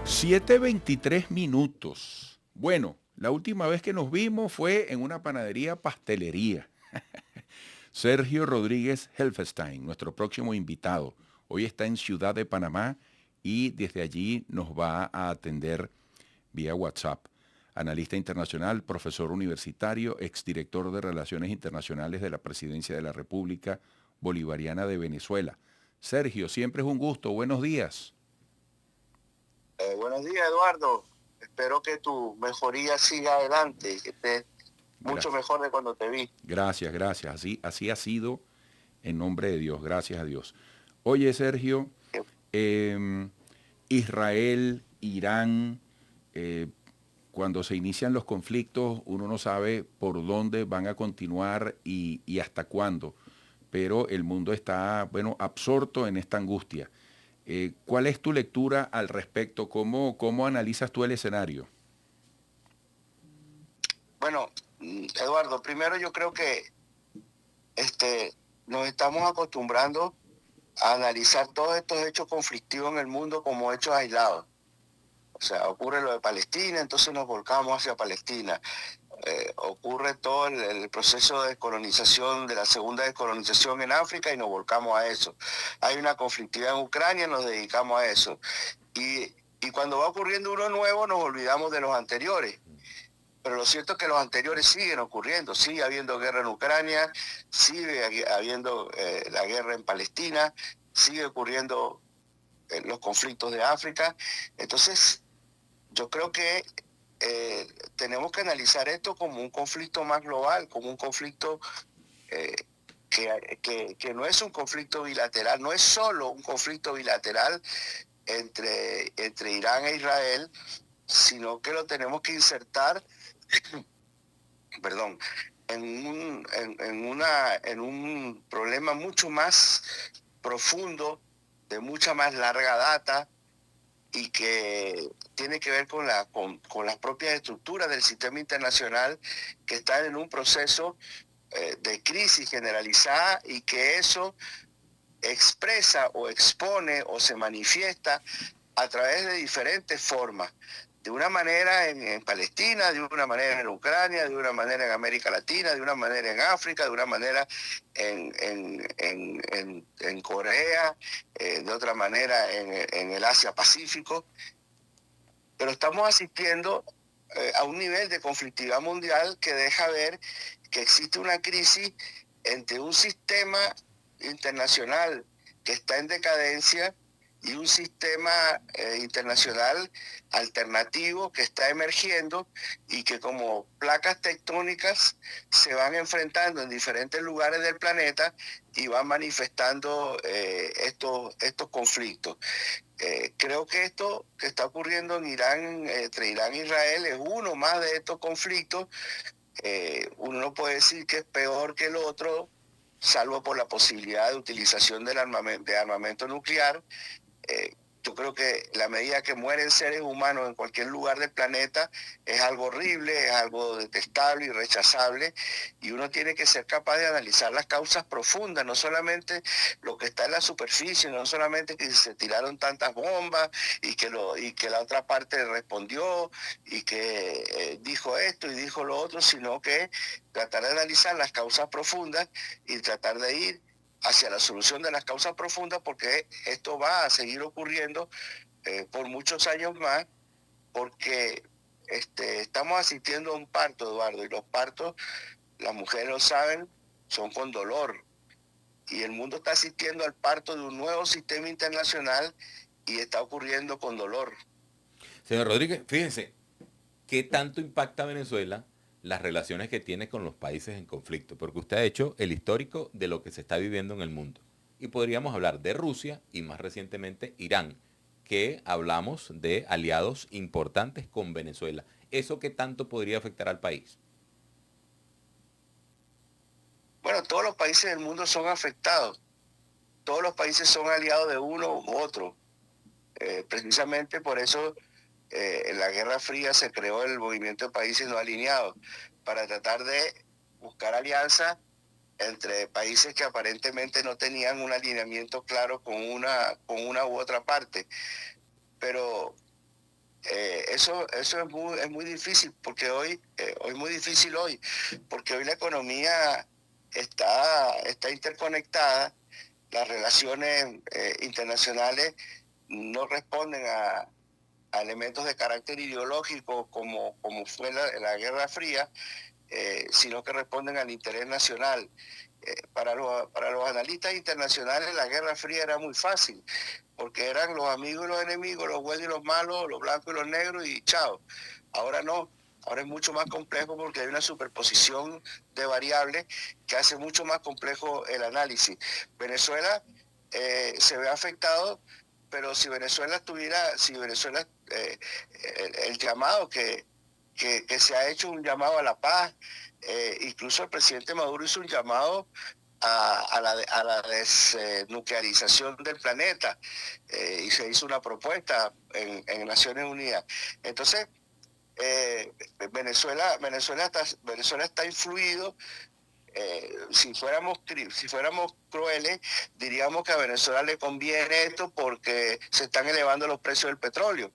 7:23. Bueno, la última vez que nos vimos fue en una panadería pastelería. Sergio Rodríguez Helfestein, nuestro próximo invitado. Hoy está en Ciudad de Panamá y desde allí nos va a atender vía WhatsApp. Analista internacional, profesor universitario, exdirector de Relaciones Internacionales de la Presidencia de la República Bolivariana de Venezuela. Sergio, siempre es un gusto. Buenos días. Buenos días, Eduardo. Espero que tu mejoría siga adelante y que estés mucho Gracias. mejor de cuando te vi. Gracias, gracias. Así ha sido en nombre de Dios. Gracias a Dios. Oye, Sergio, Que, eh, Israel, Irán, eh, cuando se inician los conflictos, uno no sabe por dónde van a continuar y hasta cuándo. Pero el mundo está, bueno, absorto en esta angustia. ¿Cuál es tu lectura al respecto? ¿Cómo analizas tú el escenario? Bueno, Eduardo, primero yo creo que nos estamos acostumbrando a analizar todos estos hechos conflictivos en el mundo como hechos aislados. O sea, ocurre lo de Palestina, entonces nos volcamos hacia Palestina. Ocurre todo el proceso de descolonización, de la segunda descolonización en África y nos volcamos a eso. Hay una conflictividad en Ucrania, nos dedicamos a eso. Y, y cuando va ocurriendo uno nuevo, nos olvidamos de los anteriores. Pero lo cierto es que los anteriores siguen ocurriendo, sigue habiendo guerra en Ucrania, sigue habiendo la guerra en Palestina, sigue ocurriendo los conflictos de África. Entonces, yo creo que tenemos que analizar esto como un conflicto más global, como un conflicto eh, que no es un conflicto bilateral, no es solo un conflicto bilateral entre Irán e Israel, sino que lo tenemos que insertar, perdón, en un problema mucho más profundo, de mucha más larga data, y que tiene que ver con las propias estructuras del sistema internacional que están en un proceso de crisis generalizada y que eso expresa o expone o se manifiesta a través de diferentes formas. De una manera en Palestina, de una manera en Ucrania, de una manera en América Latina, de una manera en África, de una manera en Corea, de otra manera en el Asia Pacífico. Pero estamos asistiendo a un nivel de conflictividad mundial que deja ver que existe una crisis entre un sistema internacional que está en decadencia y un sistema internacional alternativo que está emergiendo y que como placas tectónicas se van enfrentando en diferentes lugares del planeta y van manifestando estos conflictos. Creo que esto que está ocurriendo en Irán, entre Irán e Israel, es uno más de estos conflictos. Uno no puede decir que es peor que el otro, salvo por la posibilidad de utilización de armamento nuclear. Eh, yo creo que la medida que mueren seres humanos en cualquier lugar del planeta es algo horrible, es algo detestable y rechazable, y uno tiene que ser capaz de analizar las causas profundas, no solamente lo que está en la superficie, no solamente que se tiraron tantas bombas y que la otra parte respondió y que dijo esto y dijo lo otro, sino que tratar de analizar las causas profundas y tratar de ir hacia la solución de las causas profundas, porque esto va a seguir ocurriendo por muchos años más, porque estamos asistiendo a un parto, Eduardo, y los partos, las mujeres lo saben, son con dolor. Y el mundo está asistiendo al parto de un nuevo sistema internacional y está ocurriendo con dolor. Señor Rodríguez, fíjense, ¿qué tanto impacta a Venezuela las relaciones que tiene con los países en conflicto? Porque usted ha hecho el histórico de lo que se está viviendo en el mundo. Y podríamos hablar de Rusia y más recientemente Irán, que hablamos de aliados importantes con Venezuela. ¿Eso qué tanto podría afectar al país? Bueno, todos los países del mundo son afectados. Todos los países son aliados de uno u otro. Precisamente por eso en la Guerra Fría se creó el movimiento de países no alineados, para tratar de buscar alianzas entre países que aparentemente no tenían un alineamiento claro con una u otra parte. Pero Eso es muy difícil, porque hoy muy difícil hoy, porque hoy la economía está interconectada, las relaciones internacionales no responden a elementos de carácter ideológico como fue la Guerra Fría, sino que responden al interés nacional. Para los analistas internacionales la Guerra Fría era muy fácil, porque eran los amigos y los enemigos, los buenos y los malos, los blancos y los negros y chao. Ahora no, ahora es mucho más complejo porque hay una superposición de variables que hace mucho más complejo el análisis. Venezuela se ve afectado, pero si Venezuela el llamado que se ha hecho, un llamado a la paz, incluso el presidente Maduro hizo un llamado a la desnuclearización del planeta, y se hizo una propuesta en Naciones Unidas. Entonces, Venezuela está influido. Si fuéramos crueles, diríamos que a Venezuela le conviene esto porque se están elevando los precios del petróleo.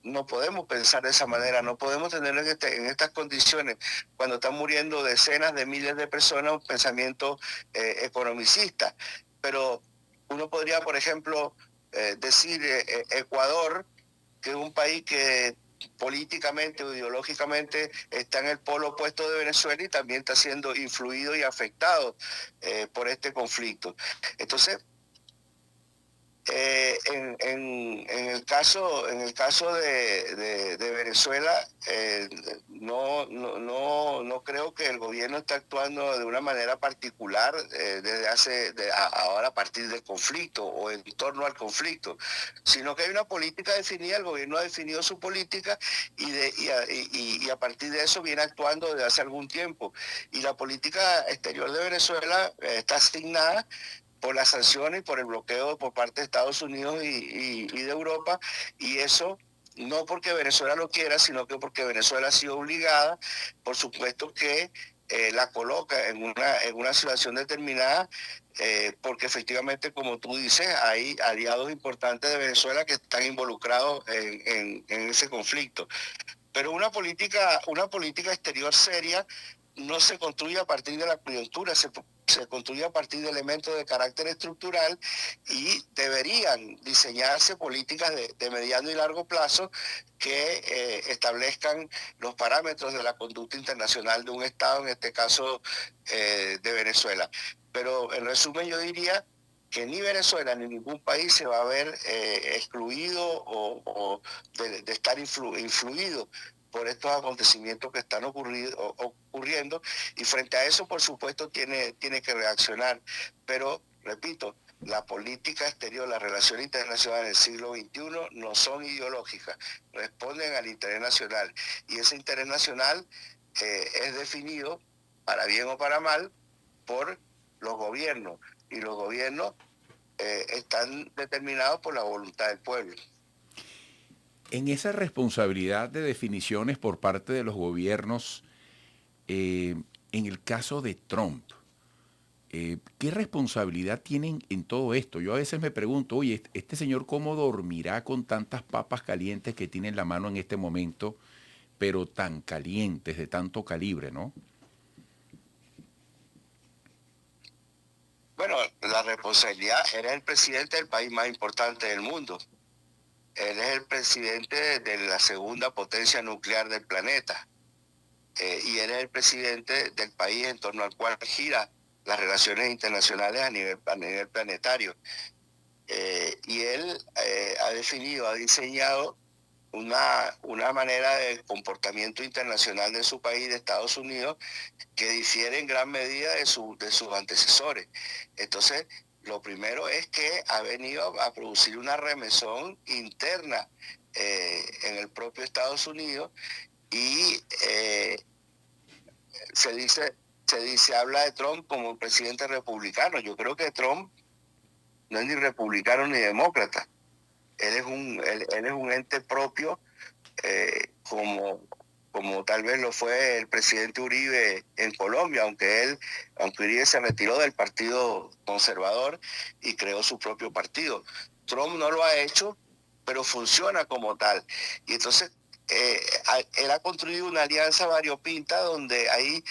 No podemos pensar de esa manera, no podemos tener en estas condiciones, cuando están muriendo decenas de miles de personas, un pensamiento economicista. Pero uno podría, por ejemplo, decir Ecuador, que es un país que políticamente o ideológicamente está en el polo opuesto de Venezuela y también está siendo influido y afectado por este conflicto. Entonces, en el caso de Venezuela, no creo que el gobierno esté actuando de una manera particular ahora a partir del conflicto o en torno al conflicto, sino que hay una política definida, el gobierno ha definido su política y a partir de eso viene actuando desde hace algún tiempo. Y la política exterior de Venezuela está asignada por las sanciones y por el bloqueo por parte de Estados Unidos y de Europa, y eso no porque Venezuela lo quiera, sino que porque Venezuela ha sido obligada, por supuesto que la coloca en una situación determinada, porque efectivamente, como tú dices, hay aliados importantes de Venezuela que están involucrados en ese conflicto. Pero una política exterior seria no se construye a partir de la coyuntura, se construye a partir de elementos de carácter estructural, y deberían diseñarse políticas de mediano y largo plazo que establezcan los parámetros de la conducta internacional de un Estado, en este caso de Venezuela. Pero en resumen yo diría que ni Venezuela ni ningún país se va a ver excluido o de estar influido por estos acontecimientos que están ocurriendo, y frente a eso, por supuesto, tiene que reaccionar. Pero, repito, la política exterior, las relaciones internacionales del siglo XXI no son ideológicas, responden al interés nacional, y ese interés nacional es definido, para bien o para mal, por los gobiernos, y los gobiernos están determinados por la voluntad del pueblo. En esa responsabilidad de definiciones por parte de los gobiernos, en el caso de Trump, ¿qué responsabilidad tienen en todo esto? Yo a veces me pregunto, oye, este señor cómo dormirá con tantas papas calientes que tiene en la mano en este momento, pero tan calientes, de tanto calibre, ¿no? Bueno, la responsabilidad, era el presidente del país más importante del mundo. Él es el presidente de la segunda potencia nuclear del planeta. Y él es el presidente del país en torno al cual gira las relaciones internacionales a nivel planetario. Y él ha diseñado una manera de comportamiento internacional de su país, de Estados Unidos, que difiere en gran medida de sus antecesores. Entonces, lo primero es que ha venido a producir una remesón interna en el propio Estados Unidos, y habla de Trump como un presidente republicano. Yo creo que Trump no es ni republicano ni demócrata. Él es un ente propio, como tal vez lo fue el presidente Uribe en Colombia, aunque Uribe se retiró del Partido Conservador y creó su propio partido. Trump no lo ha hecho, pero funciona como tal. Y entonces él ha construido una alianza variopinta donde hay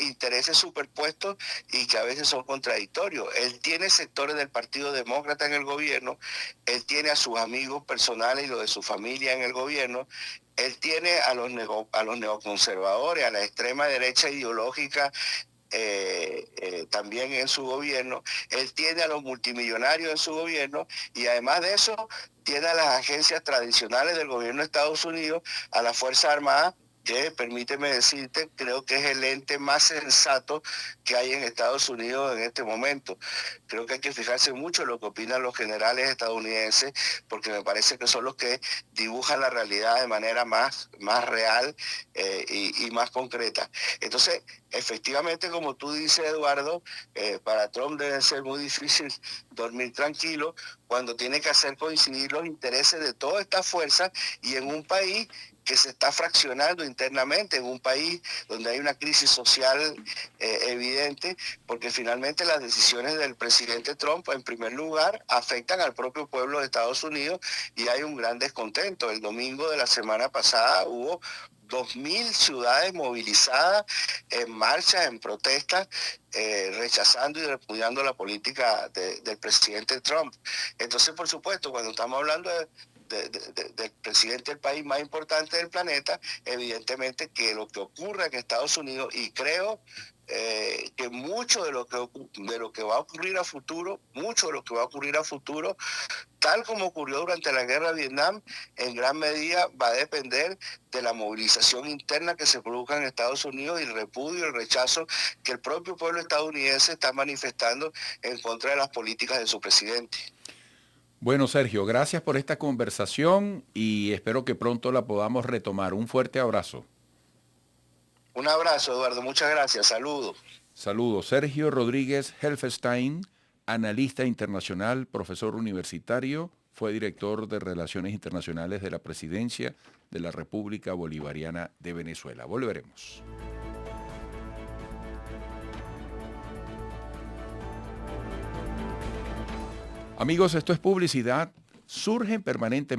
intereses superpuestos y que a veces son contradictorios. Él tiene sectores del Partido Demócrata en el gobierno, él tiene a sus amigos personales y los de su familia en el gobierno, él tiene a los neoconservadores, a la extrema derecha ideológica también en su gobierno, él tiene a los multimillonarios en su gobierno y además de eso tiene a las agencias tradicionales del gobierno de Estados Unidos, a la Fuerza Armada, que permíteme decirte, creo que es el ente más sensato que hay en Estados Unidos en este momento. Creo que hay que fijarse mucho en lo que opinan los generales estadounidenses, porque me parece que son los que dibujan la realidad de manera más real y más concreta. Entonces, efectivamente, como tú dices, Eduardo, para Trump debe ser muy difícil dormir tranquilo cuando tiene que hacer coincidir los intereses de todas estas fuerzas y en un país que se está fraccionando internamente, en un país donde hay una crisis social evidente, porque finalmente las decisiones del presidente Trump, en primer lugar, afectan al propio pueblo de Estados Unidos y hay un gran descontento. El domingo de la semana pasada hubo 2.000 ciudades movilizadas en marchas, en protestas, rechazando y repudiando la política del presidente Trump. Entonces, por supuesto, cuando estamos hablando del presidente del país más importante del planeta, evidentemente que lo que ocurra en Estados Unidos, y creo que mucho de lo que va a ocurrir a futuro, tal como ocurrió durante la guerra de Vietnam, en gran medida va a depender de la movilización interna que se produzca en Estados Unidos y el repudio y el rechazo que el propio pueblo estadounidense está manifestando en contra de las políticas de su presidente. Bueno, Sergio, gracias por esta conversación y espero que pronto la podamos retomar. Un fuerte abrazo. Un abrazo, Eduardo. Muchas gracias. Saludos. Saludos. Sergio Rodríguez Helfenstein, analista internacional, profesor universitario, fue director de Relaciones Internacionales de la Presidencia de la República Bolivariana de Venezuela. Volveremos. Amigos, esto es publicidad. Surgen permanentemente